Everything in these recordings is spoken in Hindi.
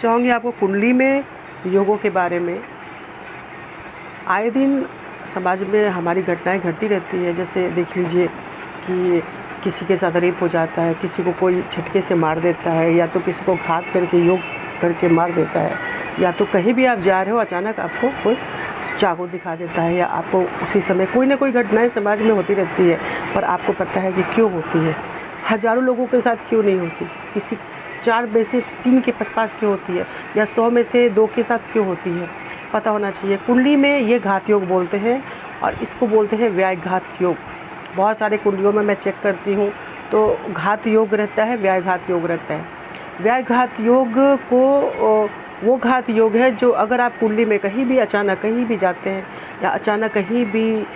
चाहूँगी आपको कुंडली में योगों के बारे में। आए दिन समाज में हमारी घटनाएं घटती रहती है। जैसे देख लीजिए कि किसी के साथ रेप हो जाता है, किसी को कोई झटके से मार देता है, या तो किसी को घात करके योग करके मार देता है, या तो कहीं भी आप जा रहे हो अचानक आपको कोई चाकू दिखा देता है, या आपको उसी समय कोई ना कोई घटनाएं समाज में होती रहती है, पर आपको पता है कि क्यों होती है। हज़ारों लोगों के साथ क्यों नहीं होती, किसी 4 में से 3 के पास क्यों होती है, या 100 में से 2 के साथ क्यों होती है, पता होना चाहिए। कुंडली में ये घात योग बोलते हैं और इसको बोलते हैं व्याघात योग। बहुत सारे कुंडलियों में मैं चेक करती हूँ तो घात योग रहता है, व्याघात योग रहता है। व्याघात योग को वो घात योग है जो अगर आप कुंडली में कहीं भी अचानक कहीं भी जाते हैं, या अचानक कहीं भी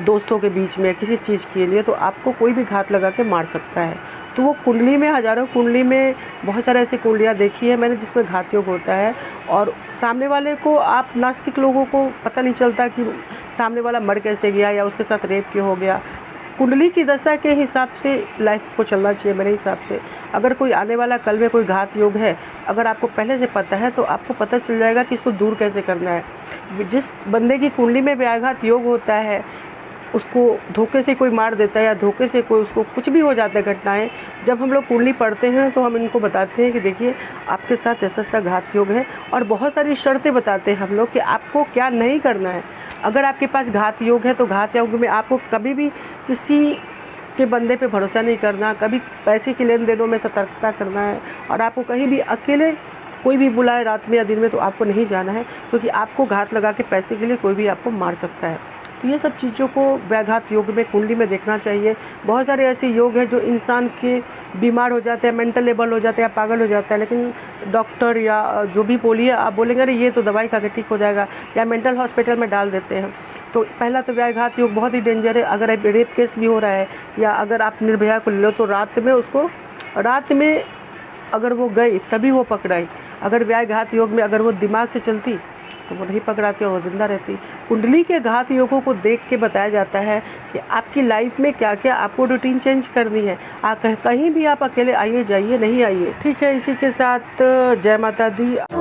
दोस्तों के बीच में किसी चीज़ के लिए, तो आपको कोई भी घात लगा के मार सकता है। तो वो कुंडली में, हज़ारों कुंडली में बहुत सारे ऐसी कुंडलियाँ देखी है मैंने जिसमें घात योग होता है, और सामने वाले को, आप नास्तिक लोगों को पता नहीं चलता कि सामने वाला मर कैसे गया या उसके साथ रेप क्यों हो गया। कुंडली की दशा के हिसाब से लाइफ को चलना चाहिए मेरे हिसाब से। अगर कोई आने वाला कल में कोई घात योग है, अगर आपको पहले से पता है तो आपको पता चल जाएगा कि इसको दूर कैसे करना है। जिस बंदे की कुंडली में व्याघात योग होता है, उसको धोखे से कोई मार देता है या धोखे से कोई, उसको कुछ भी हो जाता है घटनाएं, जब हम लोग कुंडली पढ़ते हैं तो हम इनको बताते हैं कि देखिए आपके साथ ऐसा ऐसा घात योग है, और बहुत सारी शर्तें बताते हैं हम लोग कि आपको क्या नहीं करना है। अगर आपके पास घात योग है तो घात योग में आपको कभी भी किसी के बंदे पे भरोसा नहीं करना, कभी पैसे के लेन देनों में सतर्कता करना है, और आपको कहीं भी अकेले कोई भी बुलाए रात में या दिन में तो आपको नहीं जाना है, क्योंकि आपको घात लगा के पैसे के लिए कोई भी आपको मार सकता है। तो ये सब चीज़ों को व्याघात योग में, कुंडली में देखना चाहिए। बहुत सारे ऐसे योग हैं जो इंसान के बीमार हो जाते हैं, मेंटल लेबल हो जाते हैं या पागल हो जाता है, लेकिन डॉक्टर या जो भी बोलिए, आप बोलेंगे अरे ये तो दवाई खा के ठीक हो जाएगा, या मेंटल हॉस्पिटल में डाल देते हैं। तो पहला तो व्याघात योग बहुत ही डेंजर है। अगर रेप केस भी हो रहा है, या अगर आप निर्भया को ले लो, तो रात में अगर वो गई तभी वो पकड़ाई। अगर व्याघात योग में अगर वो दिमाग से चलती तो वो नहीं पकड़ाती और वो जिंदा रहती। कुंडली के घात योगों को देख के बताया जाता है कि आपकी लाइफ में क्या क्या आपको रूटीन चेंज करनी है। कहीं भी आप अकेले आइए जाइए नहीं आइए, ठीक है। इसी के साथ जय माता दी।